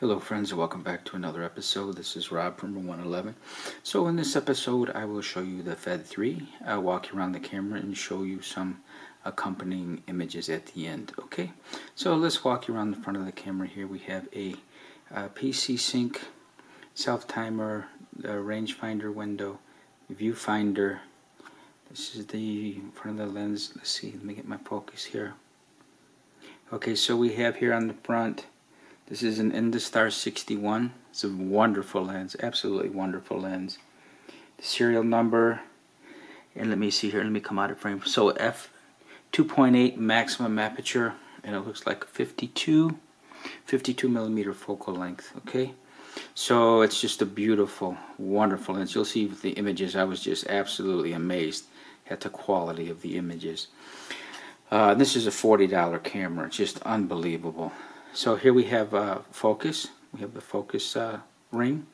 Hello friends, and welcome back to another episode. This is Rob from Room 111. So in this episode I will show you the Fed 3. I'll walk you around the camera and show you some accompanying images at the end. Okay, so let's walk you around the front of the camera here. We have a PC sync, self-timer, rangefinder window, viewfinder. This is the front of the lens. Let's see, let me get my focus here. Okay, so we have here on the front, this is an Industar 61. It's a wonderful lens, absolutely wonderful lens. The serial number, and let me see here, let me come out of frame. So f 2.8 maximum aperture, and it looks like 52 millimeter focal length. Okay, so it's just a beautiful, wonderful lens. You'll see with the images, I was just absolutely amazed at the quality of the images. This is a $40 camera. It's just unbelievable. So here we have focus. We have the focus ring.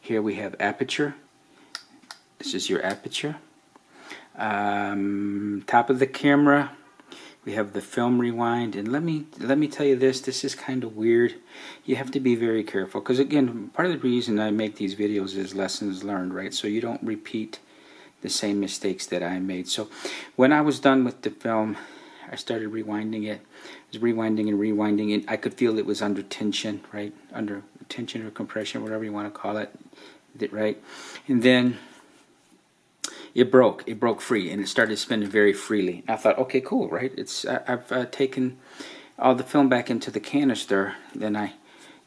Here we have aperture. This is your aperture. Top of the camera, we have the film rewind. And let me tell you this. This is kind of weird. You have to be very careful because, again, part of the reason I make these videos is lessons learned, right? So you don't repeat the same mistakes that I made. So when I was done with the film, I started rewinding it. I was rewinding and rewinding it. I could feel it was under tension, right? Under tension or compression, whatever you want to call it, right? And then it broke. It broke free, and it started spinning very freely. I thought, okay, cool, right? I've taken all the film back into the canister. Then I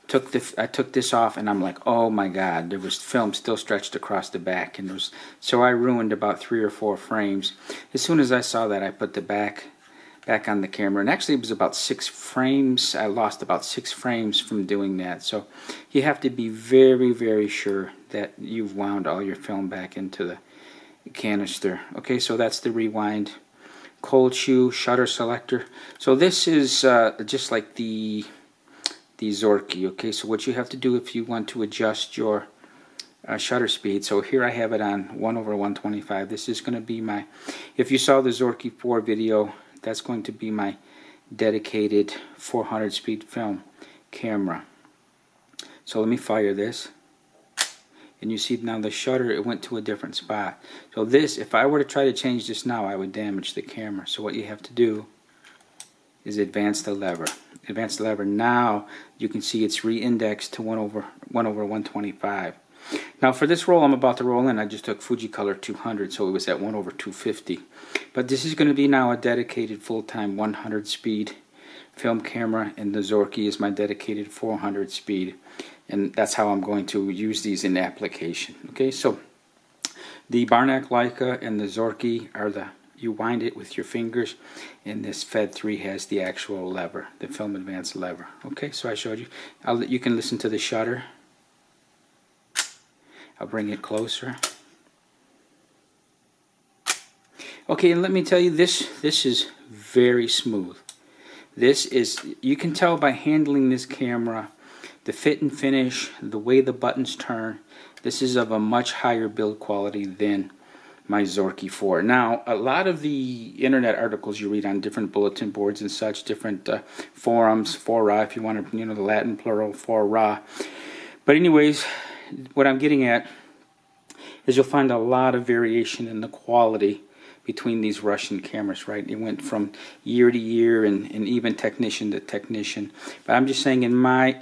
took this off, and I'm like, oh my God, there was film still stretched across the back, and so I ruined about 3 or 4 frames. As soon as I saw that, I put the back on the camera, and actually it was about 6 frames. I lost about 6 frames from doing that. So you have to be very, very sure that you've wound all your film back into the canister. Okay, so that's the rewind. Cold shoe, shutter selector. So this is just like the Zorky. Okay, so what you have to do if you want to adjust your shutter speed, so here I have it on 1/125. This is going to be my, if you saw the Zorky 4 video, that's going to be my dedicated 400 speed film camera. So let me fire this, and you see now the shutter, it went to a different spot. So this, if I were to try to change this now, I would damage the camera. So what you have to do is advance the lever. Advance the lever. Now you can see it's re-indexed to 1/125. Now for this roll I'm about to roll in, I just took Fujicolor 200, so it was at 1/250. But this is going to be now a dedicated full-time 100 speed film camera, and the Zorky is my dedicated 400 speed, and that's how I'm going to use these in application. Okay, so the Barnack Leica and the Zorky are you wind it with your fingers, and this Fed 3 has the actual lever, the film advance lever. Okay, so I showed you. You can listen to the shutter. I'll bring it closer. Okay, and let me tell you, this is very smooth. This is, you can tell by handling this camera, the fit and finish, the way the buttons turn. This is of a much higher build quality than my Zorky 4. Now, a lot of the internet articles you read on different bulletin boards and such, different forums, fora, if you want to, the Latin plural, fora. But anyways, what I'm getting at is you'll find a lot of variation in the quality between these Russian cameras, right? It went from year to year and even technician to technician. But I'm just saying, in my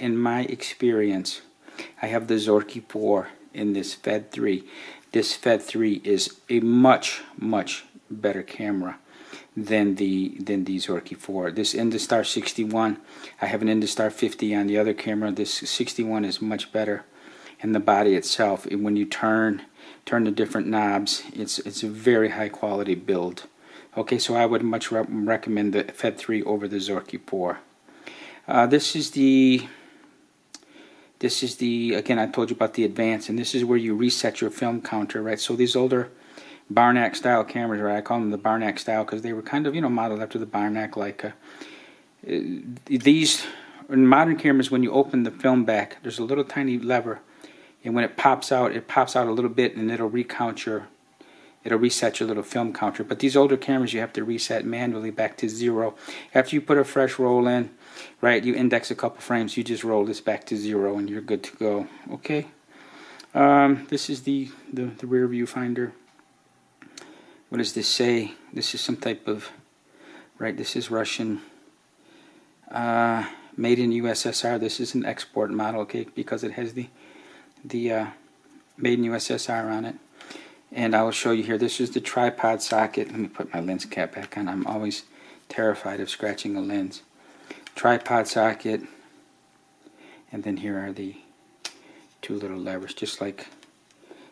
experience, I have the Zorky 4 in this Fed 3. This Fed 3 is a much, much better camera than the Zorky 4. This Industar 61, I have an Industar 50 on the other camera. This 61 is much better. And the body itself, when you turn the different knobs, it's a very high quality build. Okay, so I would much recommend the Fed 3 over the Zorky 4. This is the again, I told you about the advance, and this is where you reset your film counter, right? So these older Barnack style cameras, right? I call them the Barnack style because they were kind of, modeled after the Barnack Leica. These modern cameras, when you open the film back, there's a little tiny lever, and when it pops out a little bit, and it'll reset your little film counter. But these older cameras, you have to reset manually back to 0. After you put a fresh roll in, right? You index a couple frames, you just roll this back to 0 and you're good to go. Okay. This is the rear viewfinder. What does this say? This is some type of, right, this is Russian, made in USSR. This is an export model, okay, because it has the made in USSR on it. And I will show you here, this is the tripod socket. Let me put my lens cap back on. I'm always terrified of scratching a lens. Tripod socket, and then here are the two little levers, just like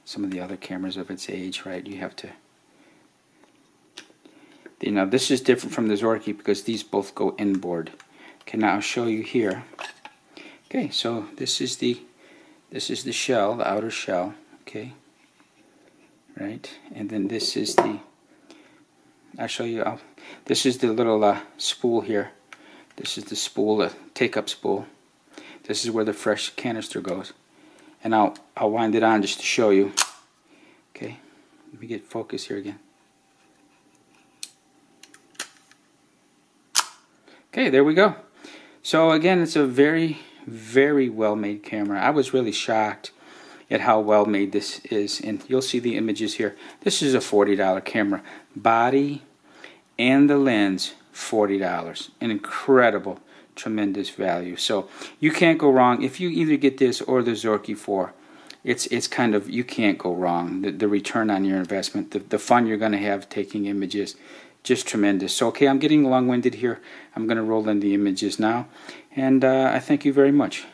some of the other cameras of its age, right? You have to, you know, this is different from the Zorky because these both go inboard. Okay, now I'll show you here. Okay, so this is the shell, the outer shell, okay, right, and then this is the, I'll show you, this is the little spool here. This is the spool, the take-up spool. This is where the fresh canister goes. And I'll wind it on just to show you. Okay, let me get focus here again. Okay, there we go. So again, it's a very, very well-made camera. I was really shocked at how well made this is, and you'll see the images here. This is a $40 camera. Body and the lens, $40. An incredible, tremendous value. So you can't go wrong if you either get this or the Zorky 4. It's kind of, you can't go wrong. The return on your investment, the fun you're going to have taking images, just tremendous. So okay, I'm getting long-winded here. I'm going to roll in the images now, and I thank you very much.